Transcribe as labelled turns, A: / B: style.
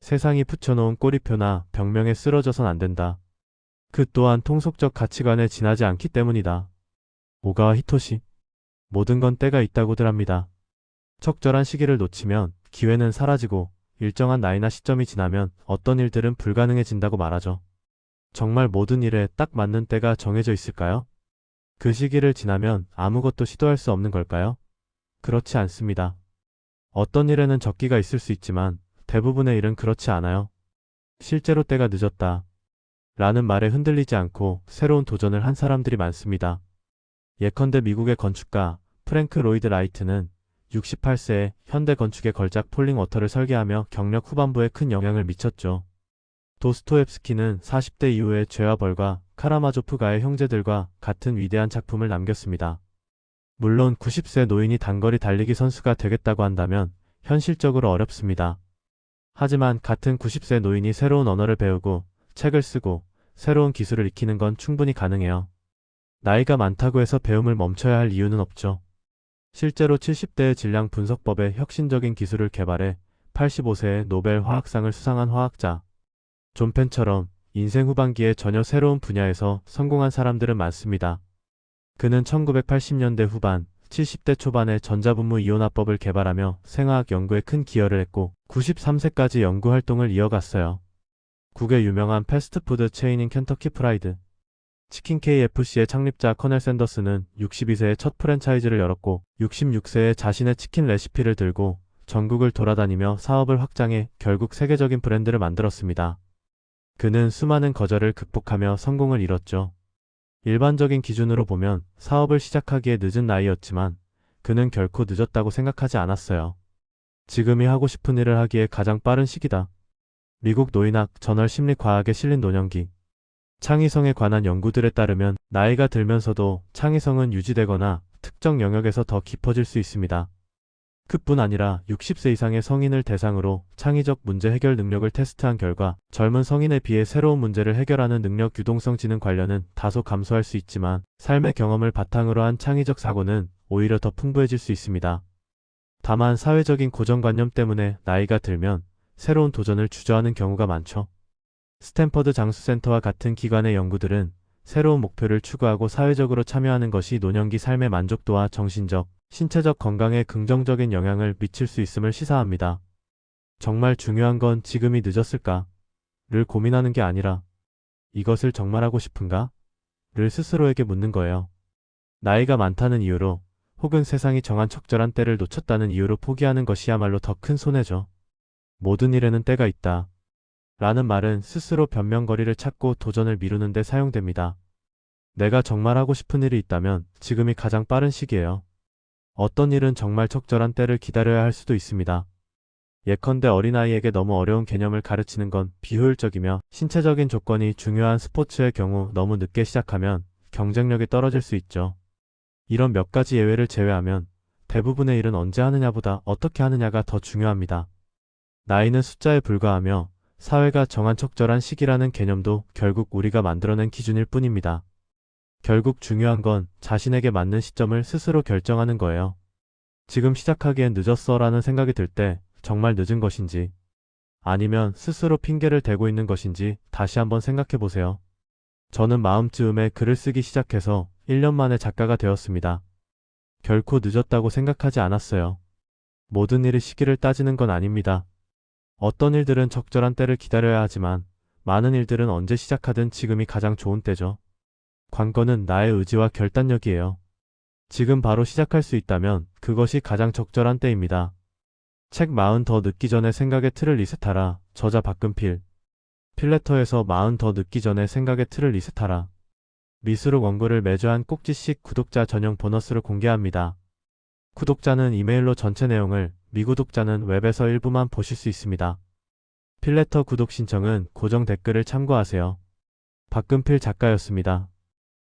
A: 세상이 붙여놓은 꼬리표나 벽면에 쓰러져선 안 된다. 그 또한 통속적 가치관에 지나지 않기 때문이다. 오가와 히토시. 모든 건 때가 있다고들 합니다. 적절한 시기를 놓치면 기회는 사라지고 일정한 나이나 시점이 지나면 어떤 일들은 불가능해진다고 말하죠. 정말 모든 일에 딱 맞는 때가 정해져 있을까요? 그 시기를 지나면 아무것도 시도할 수 없는 걸까요? 그렇지 않습니다. 어떤 일에는 적기가 있을 수 있지만 대부분의 일은 그렇지 않아요. 실제로 때가 늦었다. 라는 말에 흔들리지 않고 새로운 도전을 한 사람들이 많습니다. 예컨대 미국의 건축가 프랭크 로이드 라이트는 68세에 현대 건축의 걸작 폴링워터를 설계하며 경력 후반부에 큰 영향을 미쳤죠. 도스토옙스키는 40대 이후에 죄와 벌과 카라마조프가의 형제들과 같은 위대한 작품을 남겼습니다. 물론 90세 노인이 단거리 달리기 선수가 되겠다고 한다면 현실적으로 어렵습니다. 하지만 같은 90세 노인이 새로운 언어를 배우고 책을 쓰고 새로운 기술을 익히는 건 충분히 가능해요. 나이가 많다고 해서 배움을 멈춰야 할 이유는 없죠. 실제로 70대의 질량 분석법의 혁신적인 기술을 개발해 85세에 노벨 화학상을 수상한 화학자 존 펜처럼 인생 후반기에 전혀 새로운 분야에서 성공한 사람들은 많습니다. 그는 1980년대 후반, 70대 초반에 전자분무 이온화법을 개발하며 생화학 연구에 큰 기여를 했고 93세까지 연구 활동을 이어갔어요. 국의 유명한 패스트푸드 체인인 켄터키 프라이드 치킨 KFC의 창립자 커넬 샌더스는 62세에 첫 프랜차이즈를 열었고 66세에 자신의 치킨 레시피를 들고 전국을 돌아다니며 사업을 확장해 결국 세계적인 브랜드를 만들었습니다. 그는 수많은 거절을 극복하며 성공을 이뤘죠. 일반적인 기준으로 보면 사업을 시작하기에 늦은 나이였지만 그는 결코 늦었다고 생각하지 않았어요. 지금이 하고 싶은 일을 하기에 가장 빠른 시기다. 미국 노인학 저널 심리과학에 실린 논현기 창의성에 관한 연구들에 따르면 나이가 들면서도 창의성은 유지되거나 특정 영역에서 더 깊어질 수 있습니다. 그뿐 아니라 60세 이상의 성인을 대상으로 창의적 문제 해결 능력을 테스트한 결과 젊은 성인에 비해 새로운 문제를 해결하는 능력 유동성 지능 관련은 다소 감소할 수 있지만 삶의 경험을 바탕으로 한 창의적 사고는 오히려 더 풍부해질 수 있습니다. 다만 사회적인 고정관념 때문에 나이가 들면 새로운 도전을 주저하는 경우가 많죠. 스탠퍼드 장수센터와 같은 기관의 연구들은 새로운 목표를 추구하고 사회적으로 참여하는 것이 노년기 삶의 만족도와 정신적, 신체적 건강에 긍정적인 영향을 미칠 수 있음을 시사합니다. 정말 중요한 건 지금이 늦었을까? 를 고민하는 게 아니라 이것을 정말 하고 싶은가? 를 스스로에게 묻는 거예요. 나이가 많다는 이유로 혹은 세상이 정한 적절한 때를 놓쳤다는 이유로 포기하는 것이야말로 더 큰 손해죠. 모든 일에는 때가 있다. 라는 말은 스스로 변명거리를 찾고 도전을 미루는 데 사용됩니다. 내가 정말 하고 싶은 일이 있다면 지금이 가장 빠른 시기예요. 어떤 일은 정말 적절한 때를 기다려야 할 수도 있습니다. 예컨대 어린아이에게 너무 어려운 개념을 가르치는 건 비효율적이며 신체적인 조건이 중요한 스포츠의 경우 너무 늦게 시작하면 경쟁력이 떨어질 수 있죠. 이런 몇 가지 예외를 제외하면 대부분의 일은 언제 하느냐보다 어떻게 하느냐가 더 중요합니다. 나이는 숫자에 불과하며 사회가 정한 적절한 시기라는 개념도 결국 우리가 만들어낸 기준일 뿐입니다. 결국 중요한 건 자신에게 맞는 시점을 스스로 결정하는 거예요. 지금 시작하기엔 늦었어 라는 생각이 들 때 정말 늦은 것인지 아니면 스스로 핑계를 대고 있는 것인지 다시 한번 생각해 보세요. 저는 마음쯤에 글을 쓰기 시작해서 1년 만에 작가가 되었습니다. 결코 늦었다고 생각하지 않았어요. 모든 일의 시기를 따지는 건 아닙니다. 어떤 일들은 적절한 때를 기다려야 하지만 많은 일들은 언제 시작하든 지금이 가장 좋은 때죠. 관건은 나의 의지와 결단력이에요. 지금 바로 시작할 수 있다면 그것이 가장 적절한 때입니다. 책 40 더 늦기 전에 생각의 틀을 리셋하라. 저자 박근필. 필레터에서 40 더 늦기 전에 생각의 틀을 리셋하라. 미술록 원고를 매주 한 꼭지씩 구독자 전용 보너스로 공개합니다. 구독자는 이메일로 전체 내용을, 미구독자는 웹에서 일부만 보실 수 있습니다. 필레터 구독 신청은 고정 댓글을 참고하세요. 박근필 작가였습니다.